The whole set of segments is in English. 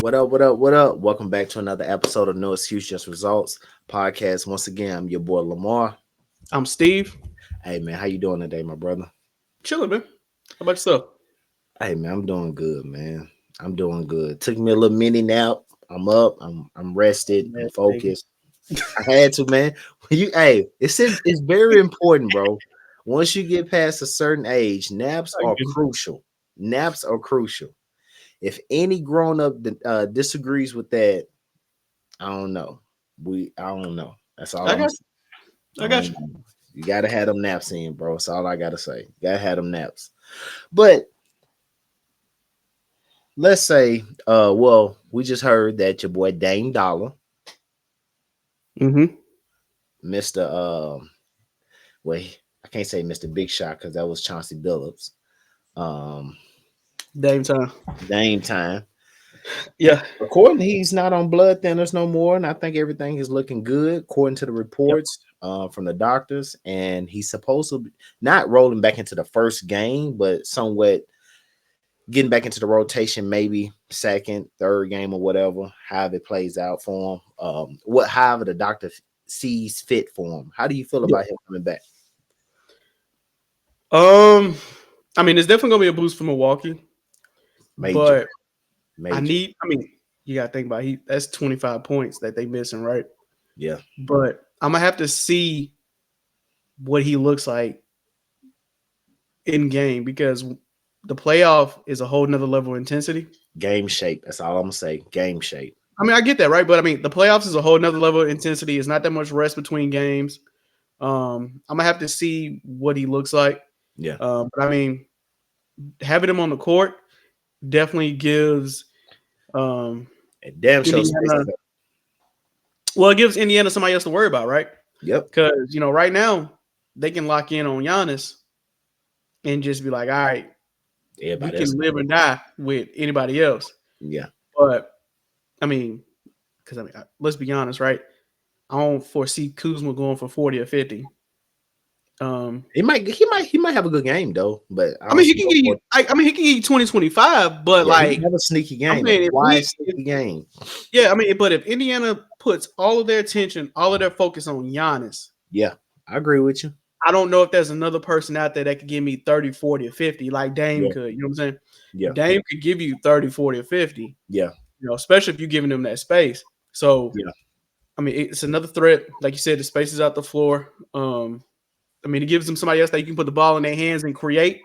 What up? What up? What up? Welcome back to another episode of No Excuse Just Results podcast. Once again, I'm your boy Lamar. I'm Steve. Hey man, how you doing today, my brother? Chilling, man. How about yourself? Hey man, I'm doing good, man. I'm doing good. Took me a little mini nap. I'm up. I'm rested. I'm Yes, nigga. focused. I had to, man. It's very important, bro. Once you get past a certain age, naps I are get it. crucial. Naps are crucial. If any grown up disagrees with that, I don't know. I don't know. That's all I I'm got saying. you. I I got don't you. know. You gotta have them naps in, bro. That's all I gotta say. You gotta have them naps. But let's say, well, we just heard that your boy Dame Dollar, Mm-hmm. Mr. Well, I can't say Mr. Big Shot because that was Chauncey Billups. Um, Dame time. Dame time. Yeah. According, he's not on blood thinners no more, and I think everything is looking good according to the Yep. reports from the doctors. And he's supposed to be not rolling back into the first game, but somewhat getting back into the rotation, maybe second, third game or whatever, however it plays out for him. However the doctor sees fit for him. How do you feel Yeah. about him coming back? Um, I mean, it's definitely gonna be a boost for Milwaukee, Major, but major. you gotta think about that's 25 points that they missing, right? Yeah, But I'm gonna have to see what he looks like in game because the playoff is a whole nother level of intensity. game shape. That's all I'm gonna say. Game shape. I mean, I get that, right? But I mean, the playoffs is a whole nother level of intensity. It's not that much rest between games. I'm gonna have to see what he looks like. Yeah, But I mean, having him on the court definitely gives um, and damn show space. Indiana. Well, it gives Indiana somebody else to worry about, right? Yep. Because right now they can lock in on Giannis and just be like, all right, we Everybody else. can live and die with anybody else. Yeah. But I mean, because let's be honest, right? I don't foresee Kuzma going for 40 or 50. He might have a good game though, but I I don't mean, he see can no give you. more. I mean, he can give you 20-25, but Yeah, he like can have a sneaky I'm game, a saying, quiet sneaky game. yeah, I mean, but if Indiana puts all of their attention, all of their focus on Giannis, Yeah, I agree with you. I don't know if there's another person out there that could give me 30, 40, or 50 like Dame Yeah, could. You know what I'm saying? yeah, Dame could give you 30, 40, or 50, yeah, especially if you're giving them that space. So, yeah, I mean, it's another threat. Like you said, the space is out the floor. I mean, it gives them somebody else that you can put the ball in their hands and create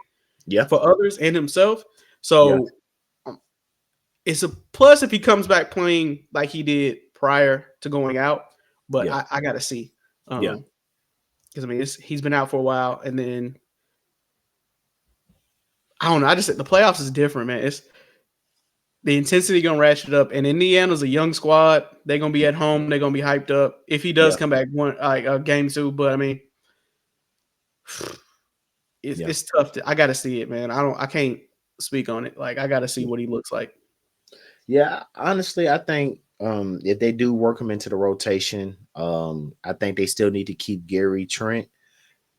yeah, for others and himself. yeah, So, um, it's a plus if he comes back playing like he did prior to going out. But yeah, I got to see. yeah, Because I mean, he's been out for a while, and then I don't know. I just the playoffs is different, man. It's the intensity gonna ratchet up, and Indiana's a young squad. They're gonna be at home. They're gonna be hyped up. If he does yeah, come back one like game two, but I mean, yeah. it's tough. I got to see it, man. I can't speak on it. Like I got to see what he looks like. Yeah, honestly, I think if they do work him into the rotation, I think they still need to keep Gary Trent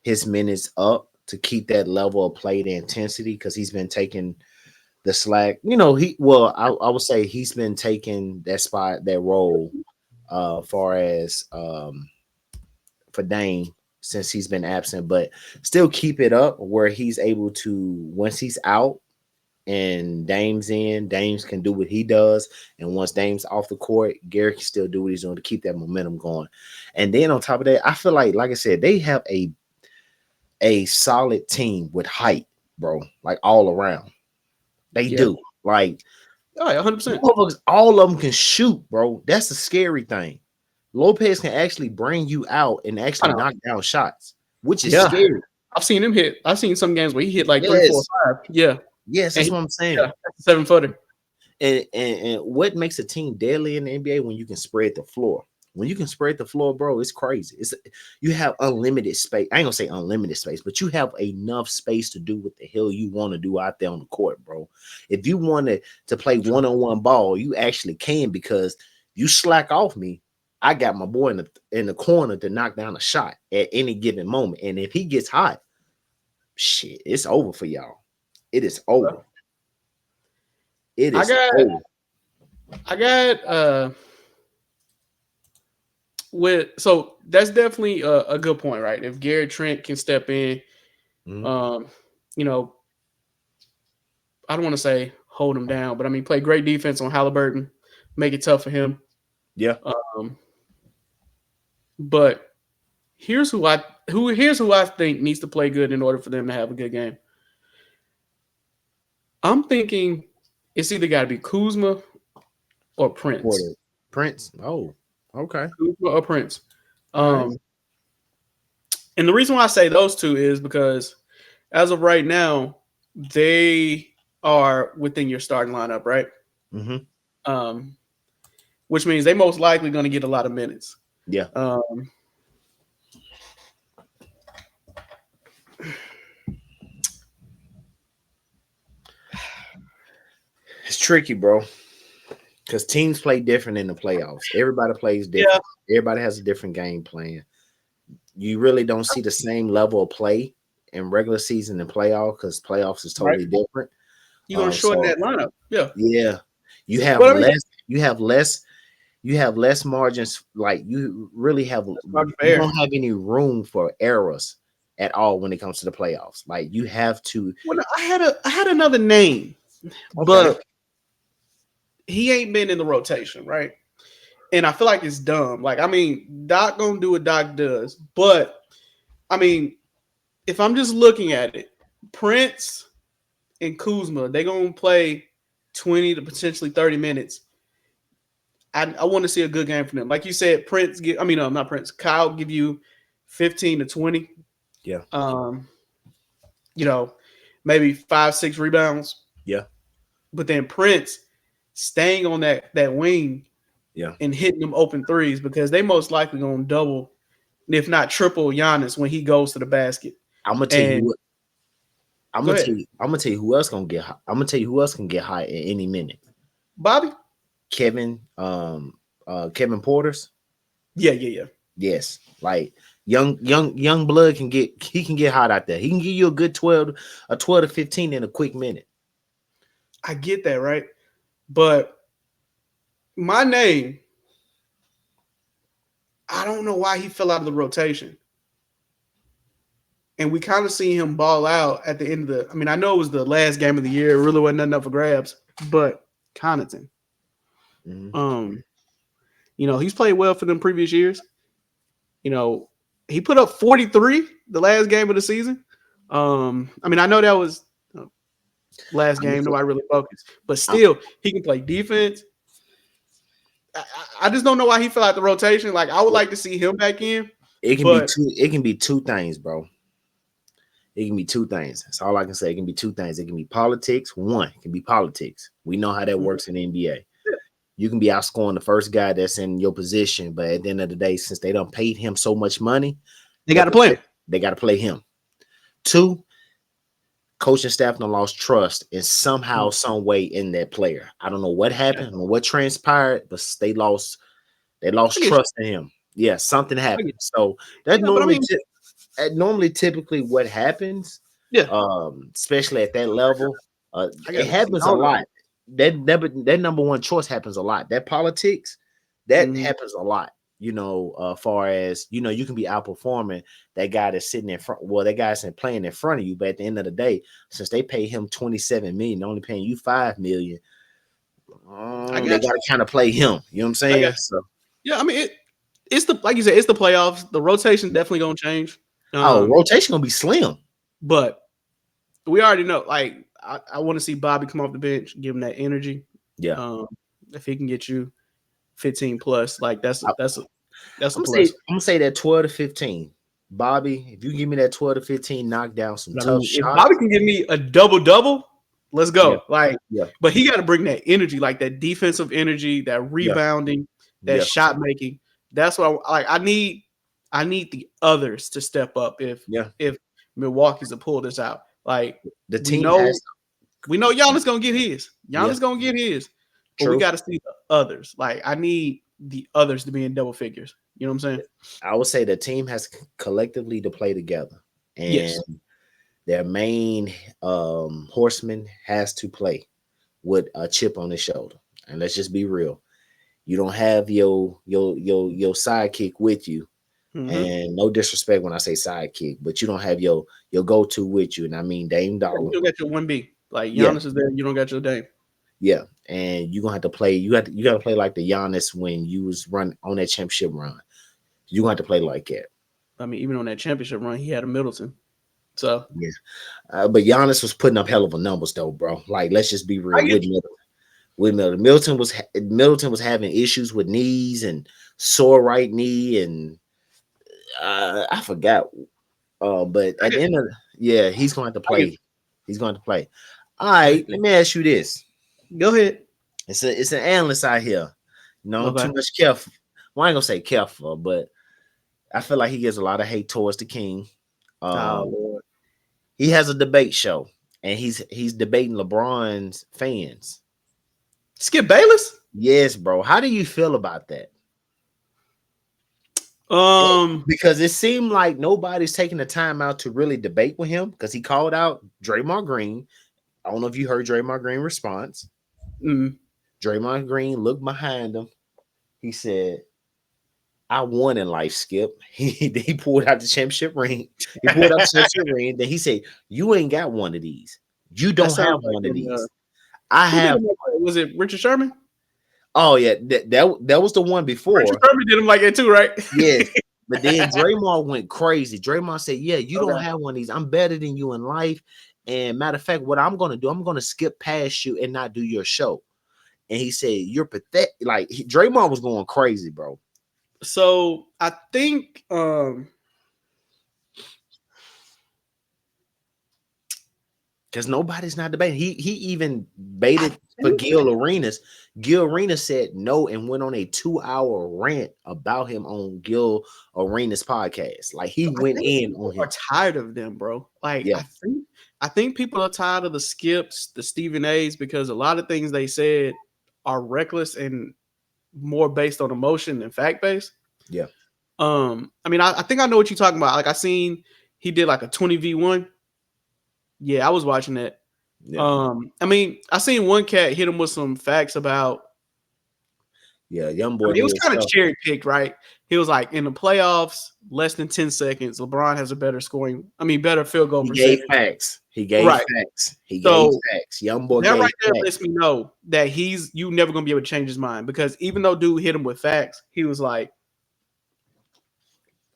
his minutes up to keep that level of play the intensity because he's been taking the slack. I would say he's been taking that spot, that role, far as for Dame since he's been absent, but still keep it up where he's able to once he's out and Dame's in, Dame's can do what he does. And once Dame's off the court, Gary can still do what he's doing to keep that momentum going. And then on top of that, I feel like I said, they have a solid team with height, bro, like all around. They Yeah. do. Like Oh, yeah, 100%. all of them can shoot, bro. That's the scary thing. Lopez can actually bring you out and I actually know. knock down shots, which is Yeah. scary. I've seen him hit. I've seen some games where he hit like 3, 4, Yes, 5. Yeah. yes, And that's what I'm saying. yeah, 7-footer. And what makes a team deadly in the NBA when you can spread the floor. When you can spread the floor, bro, it's crazy. You have unlimited space. I ain't gonna say unlimited space, but you have enough space to do what the hell you want to do out there on the court, bro. If you wanted to play one-on-one ball, you actually can because you slack off me. I got my boy in the corner to knock down a shot at any given moment. And if he gets hot, shit, it's over for y'all. It is over. It I is got over. I got so that's definitely a good point, right? If Gary Trent can step in, Mhm. um, you know, I don't want to say hold him down, but I mean play great defense on Halliburton, make it tough for him. Yeah. Um, but here's who I think needs to play good in order for them to have a good game. I'm thinking it's either got to be Kuzma or Prince. Porter. Prince. Oh, okay. Kuzma or Prince. All right. Um, and the reason why I say those two is because as of right now, they are within your starting lineup, right? Mm-hmm. Um, which means they most likely going to get a lot of minutes. Yeah. Um, It's tricky, bro, because teams play different in the playoffs. Everybody plays yeah, different. Everybody has a different game plan. You really don't see the same level of play in regular season and playoff because playoffs is right. totally different. You're going to shorten So that lineup. Yeah, yeah, you have but I mean, less. You have less. You have less margins. Like you really have. that's Roger You Fair. don't have any room for errors at all when it comes to the playoffs. Like you have to. Well, I had another name, Okay. but he ain't been in the rotation, right? And I feel like it's dumb. Like, I mean, Doc gonna do what Doc does, but I mean, if I'm just looking at it, Prince and Kuzma, they gonna play 20 to potentially 30 minutes. I want to see a good game from them. Like you said, not Prince. Kyle give you 15 to 20. Yeah. Um, you know, maybe 5, 6 rebounds. Yeah. But then Prince staying on that wing Yeah. and hitting them open threes because they most likely gonna double, if not triple Giannis when he goes to the basket. I'm gonna tell you And who. I'm go gonna tell ahead, you. I'm gonna tell you who else gonna get hot. I'm gonna tell you who else can get hot at any minute. Bobby. Kevin. Kevin Porter's. Yeah, yeah, yeah. Yes. Like young blood can get. He can get hot out there. He can give you a good 12 to 15 in a quick minute. I get that, right? But my name, I don't know why he fell out of the rotation. And we kind of see him ball out at the end of the. I mean, I know it was the last game of the year. It really wasn't nothing up for grabs. But Connaughton, Mm-hmm. um, he's played well for them previous years. You know, he put up 43 the last game of the season. I mean, I know that was last I'm gonna game, say, nobody really focused, but I'm, still, he can play defense. I just don't know why he fell out the rotation. Like, I would like to see him back in, it can be but two. It can be two things, bro. It can be two things. That's all I can say. It can be two things. It can be politics. One, it can be politics. We know how that Mhm. works in the NBA. You can be outscoring the first guy that's in your position, but at the end of the day, since they don't paid him so much money, They they got to play him. they got to play him. Two, coaching staff done lost trust in somehow, Mhm. some way in that player. I don't know what Yeah, happened, I don't know what transpired, but they lost I get you. trust in him. Yeah, something I get happened. you. So that Yeah, but I mean, normally typically what happens, yeah, especially at that level, I it got to see. happens I a don't know. lot. That number one choice happens a lot. That politics, that Mhm. happens a lot. Far as you can be outperforming that guy that's sitting in front. Well, that guy's playing in front of you, but at the end of the day, since they pay him 27 million, only paying you 5 million, I they got you. got to kind of play him. You know what I'm I got saying? you. So, Yeah, I mean, it's the like you said, it's the playoffs. The rotation definitely gonna change. oh, Um, rotation gonna be slim. but we already know. Like, I want to see Bobby come off the bench, give him that energy. Yeah. Um, if he can get you 15 plus, like that's a I'm gonna say plus. I'm gonna say that 12 to 15. Bobby, if you give me that 12 to 15, knock down some But I tough mean, if Bobby shots. can give me a double double, let's Yeah, go. Like, yeah, but he got to bring that energy, like that defensive energy, that yeah, rebounding, that yeah, shot making. That's what like. I need the others to step up yeah. if Milwaukee's to pull this out. Like The we team know has we know Giannis gonna get his. yeah, Giannis gonna get his, but we true. got to see the others. Like I need the others to be in double figures. You know what I'm saying? I would say the team has collectively to play together, and Yes. their main horseman has to play with a chip on his shoulder. and let's just be real. You don't have your sidekick with you, Mm-hmm. and no disrespect when I say sidekick, but you don't have your go to with you, and I mean Dame You Dollar. don't got your 1B. Like Yeah, Giannis is there, you don't got your Dame. yeah, and you're gonna have to play. You got to play like the Giannis when you was run on that championship run. You gonna have to play like that. I mean, even on that championship run, he had a Middleton. So Yeah, but Giannis was putting up hell of a numbers though, bro. Like let's just be I real get with Middleton. With Middleton was having issues with knees and sore right knee, and I forgot. But I at get the end of yeah, he's going to I get play. He's going to play. All I get right, let me ask you this. Go ahead. It's an analyst out here. Okay. Too much careful. Well, I ain't gonna say careful, but I feel like he gets a lot of hate towards the king. Oh Um, Lord. he has a debate show, and he's debating LeBron's fans. Skip Bayless? Yes, bro. How do you feel about that? Um, Because it seemed like nobody's taking the time out to really debate with him because he called out Draymond Green. I don't know if you heard Draymond Green response. mm, Draymond Green looked behind him. He said, I won in life, Skip. He pulled out the championship ring. He pulled out the championship ring. Then he said, you ain't got one of these. You that don't have sounds like one of when these. I who did have. him like that? Was it Richard Sherman? Oh, yeah. That was the one Richard before. Sherman did him like that too, right? Yes. But then Draymond went crazy. Draymond said, yeah, you don't Okay. have one of these. I'm better than you in life. And matter of fact, what I'm going to do, I'm going to skip past you and not do your show. And he said, you're pathetic. Like, Draymond was going crazy, bro. So I think Because nobody's not debating. He even baited for Gil Arenas. Gil Arenas said no and went on a 2-hour rant about him on Gil Arenas podcast. Like he I went think in on people are him. tired of them, bro. Like Yeah, I think people are tired of the Skips, the Stephen A's, because a lot of things they said are reckless and more based on emotion than fact based. yeah, I mean, I think I know what you're talking about. Like I seen he did like a 20v1. Yeah, I was watching that. yeah, I mean, I seen one cat hit him with some facts about. yeah. Young I boy mean, it did was kind of stuff. cherry picked, right? He was like, in the playoffs, less than 10 seconds, LeBron has a better scoring. I mean, better field goal He gave percentage. facts. He gave Right. facts. He gave So facts. Young boy that gave right there lets facts. me know that you never gonna be able to change his mind, because even though dude hit him with facts, he was like,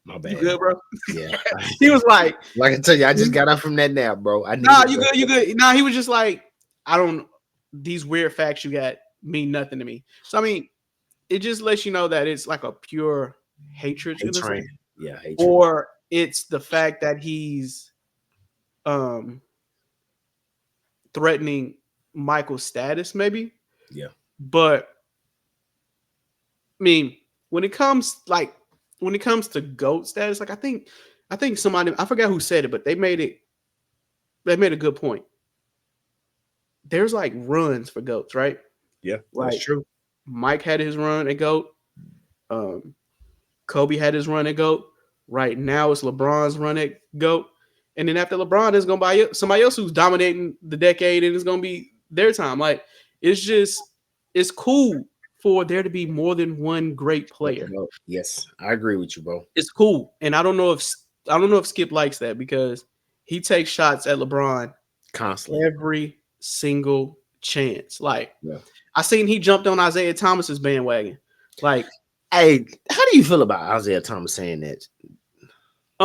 My "You bad. good, bro?" Yeah. He was like, Like I tell you, I just got up from that nap, bro. I "Nah, needed you good, you good." Nah, he was just like, "I don't. These weird facts you got mean nothing to me." So I mean, it just lets you know that it's like a pure hatred hate in a sense, train. Yeah, hate train. or it's the fact that he's um threatening Michael's status, maybe. Yeah. But I mean, when it comes to GOAT status, like I think somebody, I forgot who said it, but they made a good point. There's like runs for GOATs, right? Yeah, that's Like true. Mike had his run at GOAT. Um, Kobe had his run at GOAT. Right now it's LeBron's run at GOAT. And then after LeBron, there's gonna be somebody else who's dominating the decade, and it's gonna be their time. Like it's cool for there to be more than one great player. Yes, I agree with you, bro. It's cool. And I don't know if Skip likes that, because he takes shots at LeBron Constantly. every single chance. Like Yeah. I seen he jumped on Isaiah Thomas's bandwagon. Like, Hey, how do you feel about Isaiah Thomas saying that?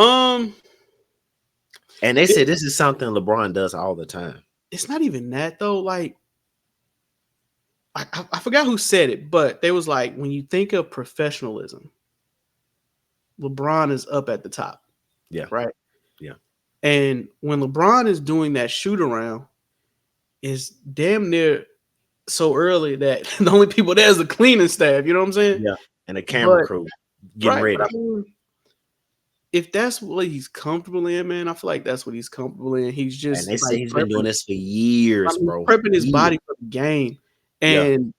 um, And they it, said this is something LeBron does all the time. it's not even that though. Like, I forgot who said it, but they was like, when you think of professionalism, LeBron is up at the top, Yeah, right? yeah, And when LeBron is doing that shoot around, is damn near so early that the only people there is the cleaning staff. You know what I'm saying? yeah. And a camera But crew getting right, but I ready. mean, if that's what he's comfortable in, man, I feel like that's what he's comfortable in. He's And just they say like he's been doing prepping. this for years, I mean, bro. prepping his Years. body for the game. Yeah, And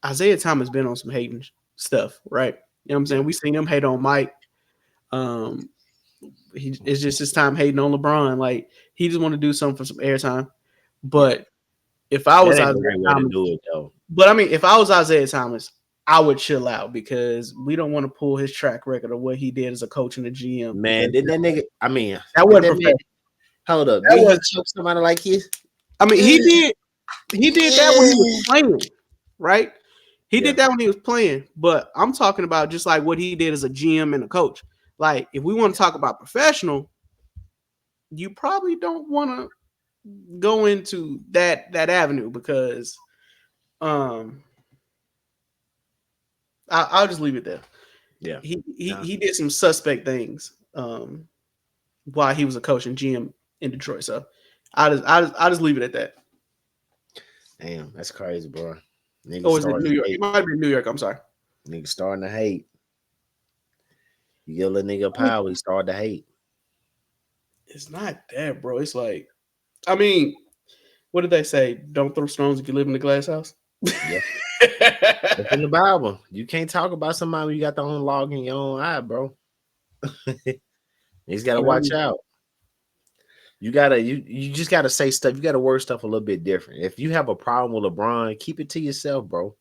Isaiah Thomas been on some hating stuff, right? You know what I'm saying? yeah. We seen him hate on Mike. Um, it's just his time hating on LeBron. Like he just want to do something for some airtime. Yeah. But If I That was ain't the Isaiah right way to Thomas, do it though. but I mean, if I was Isaiah Thomas, I would chill out because we don't want to pull his track record of what he did as a coach and a GM Man, because did that nigga? I mean, that did wasn't that man? professional. Hold up, That did he was, choke somebody like his? I mean, he did that when he was playing, right? He Yeah, did that when he was playing, but I'm talking about just like what he did as a GM and a coach. Like, if we want to talk about professional, you probably don't want to go into that avenue because um I'll just leave it there. yeah. Nah, He did some suspect things while he was a coach and GM in Detroit. So I just leave it at that. damn, that's crazy, bro. Niggas Or is it starting New to York? It hate. might be New York. I'm sorry. Niggas starting to hate. You give a nigga I mean, power, he started to hate. it's not that, bro. It's like, I mean, what did they say? Don't throw stones if you live in the glass house. Yeah, it's in the Bible. You can't talk about somebody when you got the own log in your own eye, bro. He's got to watch out. You just gotta say stuff. You gotta word stuff a little bit different. If you have a problem with LeBron, keep it to yourself, bro.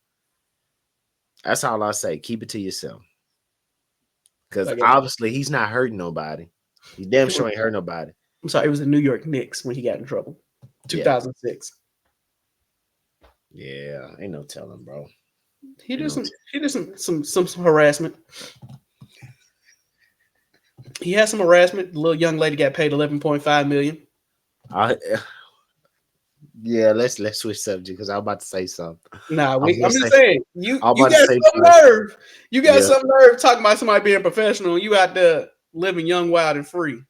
That's all I say. Keep it to yourself. Because Like, obviously he's not hurting nobody. He damn sure ain't hurt nobody. I'm sorry, it was the New York Knicks when he got in trouble. Yeah. 2006. Yeah. Ain't no telling, bro. He Ain't did no some he did some harassment. He had some harassment. The little young lady got paid 11.5 million. I, yeah, let's switch subject because I'm about to say something. Nah, I was I'm gonna just say saying, you I'm you about to got say some something. nerve. You got Yeah. some nerve talking about somebody being professional. You out there living young, wild, and free.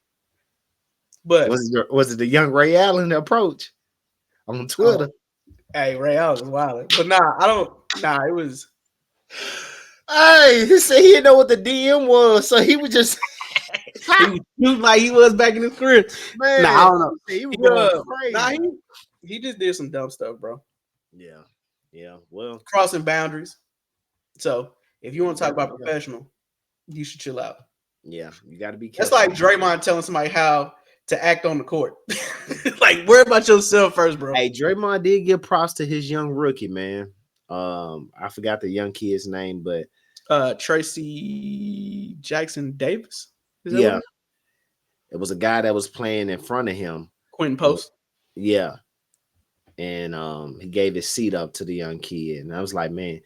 But Was it the young Ray Allen approach on oh, Twitter? hey, Ray Allen was wild. But nah, I don't. Nah, it was. Hey, he said he didn't know what the DM was, so he was just He was shooting like he was back in his career. Nah, I man. don't know. He was He, going nah, crazy. he just did some dumb stuff, bro. Yeah, yeah. Well, Crossing boundaries. So if you want you to talk gotta be about careful. professional, you should chill out. Yeah, you got to be That's careful. like Draymond telling somebody how to act on the court. Like, worry about yourself first, bro. Hey, Draymond did give props to his young rookie, man. I forgot the young kid's name, but Tracy Jackson Davis. Is that what it yeah, is? it was a guy that was playing in front of him. Quentin It was, Post. yeah, and he gave his seat up to the young kid, and I was like, man,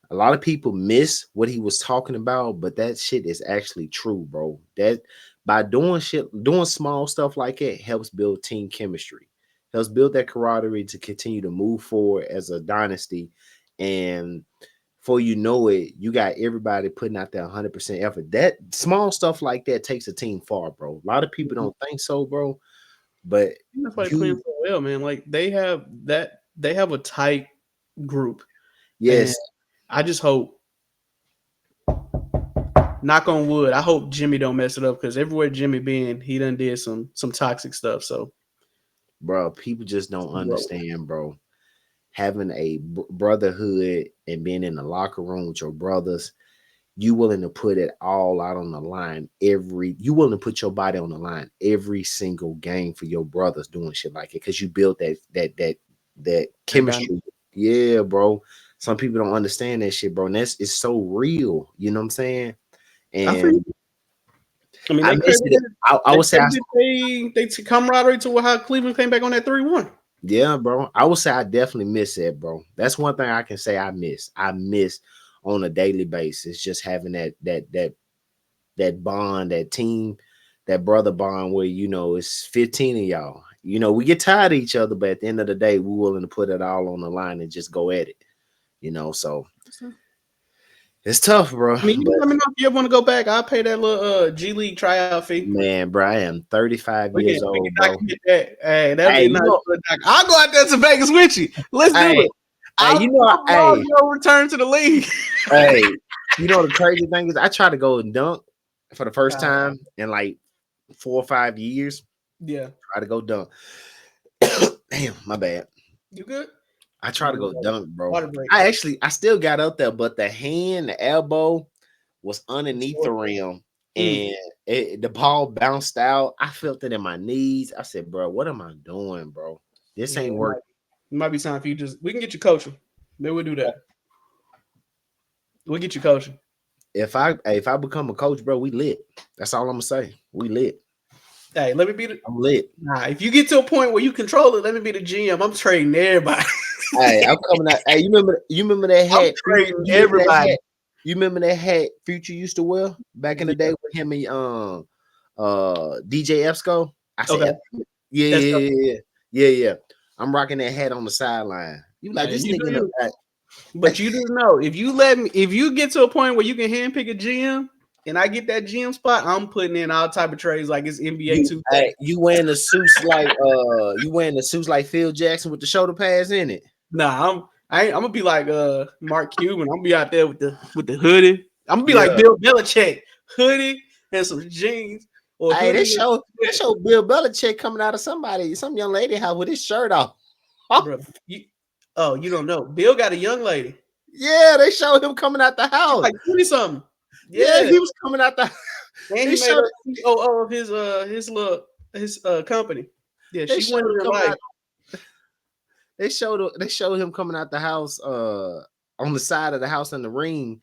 a lot of people miss what he was talking about, but that shit is actually true, bro. That by doing small stuff like it helps build team chemistry, helps build that camaraderie to continue to move forward as a dynasty. And before you know it, you got everybody putting out their 100% effort. That small stuff like that takes a team far, bro. A lot of people Mhm. don't think so, bro. But That's why they're playing you, so well, man. Like, they have a tight group. And yes, I just hope, knock on wood, I hope Jimmy don't mess it up because everywhere Jimmy been, he done did some toxic stuff. So bro, people just don't bro, understand, bro. Having a brotherhood and being in the locker room with your brothers, you willing to put it all out on the line you willing to put your body on the line every single game for your brothers doing shit like it because you built that that done. chemistry. Yeah, bro. Some people don't understand that shit, bro. And that's it's so real. You know what I'm saying? I feel. And I mean, I they missed it. credited I they would say credited they camaraderie to how Cleveland came back on that 3-1. yeah, bro. I would say I definitely miss that, bro. That's one thing I can say I miss. I miss on a daily basis just having that bond, that team, that brother bond where it's 15 of y'all. We get tired of each other, but at the end of the day, we're willing to put it all on the line and just go at it. So it's tough, bro. I mean, you But let me know if you ever want to go back. I'll pay that little G League tryout fee. man, bro, I am 35 years We can old, bro. document that. Hey, that'll be Hey, a nice little I'll go out there to Vegas with you. Let's do hey, it. I'll vlog hey, your return to the league. hey, the crazy thing is I try to go and dunk for the first Uh, time in like 4 or 5 years. yeah. Try to go dunk. Damn, my bad. You good? I try to Water go break. dunk, bro. Water break. I still got up there, but the hand, the elbow was underneath the Short. rim, Mm. and the ball bounced out. I felt it in my knees. I said, bro, what am I doing, bro? This Yeah, ain't working. It might be time for you. We can get you coaching. Maybe we'll do that. We'll get you coaching. If I become a coach, bro, we lit. That's all I'm gonna say. We lit. Hey, let me be the. I'm lit. Nah, if you get to a point where you control it, let me be the GM. I'm trading everybody. Hey, I'm coming out. Hey, you remember that I'm hat? trading You remember that everybody, hat? You remember that hat Future used to wear back in the yeah. day with him and DJ Esco? I Okay, said, yeah, that's yeah, yeah, yeah, yeah. I'm rocking that hat on the sideline. You like hey, this you nigga do in the you. back. But you just know if you get to a point where you can handpick a GM and I get that GM spot, I'm putting in all type of trades like it's NBA 2K. You wearing the suits like Phil Jackson with the shoulder pads in it. Nah, I'm gonna be like Mark Cuban. I'm gonna be out there with the hoodie. I'm gonna be like Yeah. Bill Belichick, hoodie and some jeans or Hey, hoodie. that show Bill Belichick coming out of some young lady house with his shirt off. Bro, you don't know. Bill got a young lady. Yeah, they showed him coming out the She's house. like 20 something. Yeah, Yeah. he was coming out the. And They he made showed her COO of his company. Yeah, they she showed won him in coming life. out. They showed him coming out the house. On the side of the house in the ring,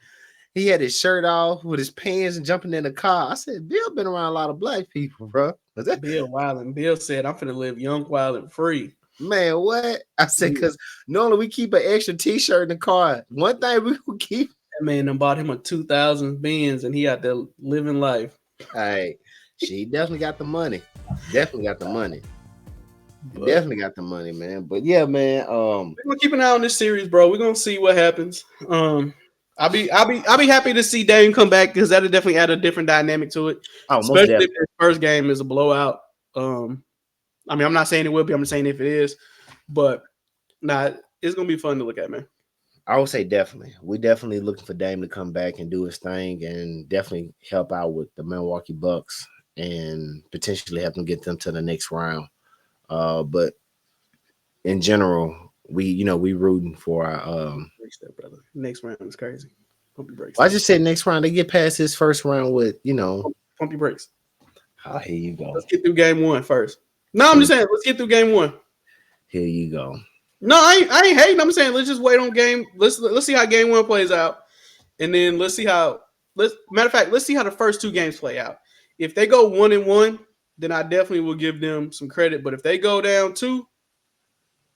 he had his shirt off with his pants and jumping in the car. I said, Bill been around a lot of black people, bro. Bill Wildin. Bill said, I'm finna live young, wild, and free. Man, what? I said, Yeah. because normally we keep an extra t-shirt in the car. One thing we will keep. That man done bought him a 2000 Benz and he out there living life. Hey, she definitely got the money. Definitely got the money. But Definitely got the money, man. But yeah, man. we're gonna keep an eye on this series, bro. We're gonna see what happens. I'll be happy to see Dame come back because that'll definitely add a different dynamic to it. Oh, most Especially if definitely. the first game is a blowout. I mean, I'm not saying it will be, I'm just saying if it is, but it's gonna be fun to look at, man. I would say definitely. We definitely looking for Dame to come back and do his thing and definitely help out with the Milwaukee Bucks and potentially help them get them to the next round. But in general, we rooting for our Breaks that, brother. Next round is crazy. Pump your brakes. I just said next round they get past this first round with Pump your brakes. oh, here you go. Let's get through game one first. No, I'm just saying, let's get through game one. Here you go. No, I ain't hating. I'm saying let's just wait on game. Let's see how game one plays out, and then let's see how. Matter of fact, let's see how the first two games play out. If they go 1-1, then I definitely will give them some credit. But if they go down 2,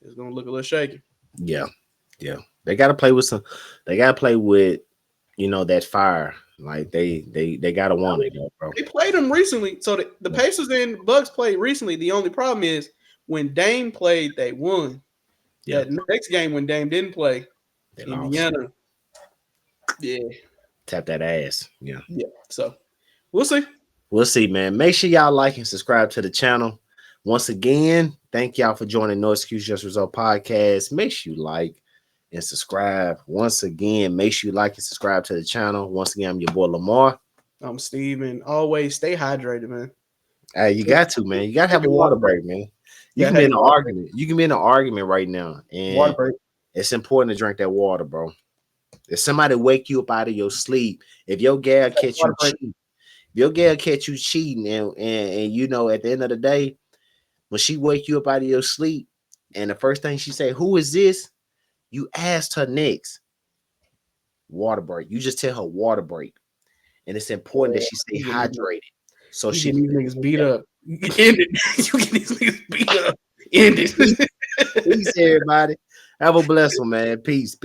it's gonna look a little shaky. Yeah. They gotta play with that fire. Like they gotta want it, bro. They played them recently, so the Pacers and Bucks played recently. The only problem is when Dame played, they won. Yeah. That next game when Dame didn't play, They Indiana, lost. yeah, Tap that ass. Yeah. So we'll see. We'll see, man. Make sure y'all like and subscribe to the channel. Once again, thank y'all for joining No Excuse Just Result podcast. Make sure you like and subscribe. Once again, make sure you like and subscribe to the channel. Once again, I'm your boy Lamar. I'm Steve, and always stay hydrated, man. Hey, you got to, man. You got to have a water break, man. You can be in an argument. You can be in an argument right now, and it's important to drink that water, bro. If somebody wake you up out of your sleep, if your gal catch you cheating, and at the end of the day, when she wake you up out of your sleep, and the first thing she say, "Who is this?" You asked her next. Water break. You just tell her water break, and it's important that she stay hydrated. So you get these niggas beat up. You get these niggas beat up. End it. Peace, everybody. Have a blessed one, man. Peace.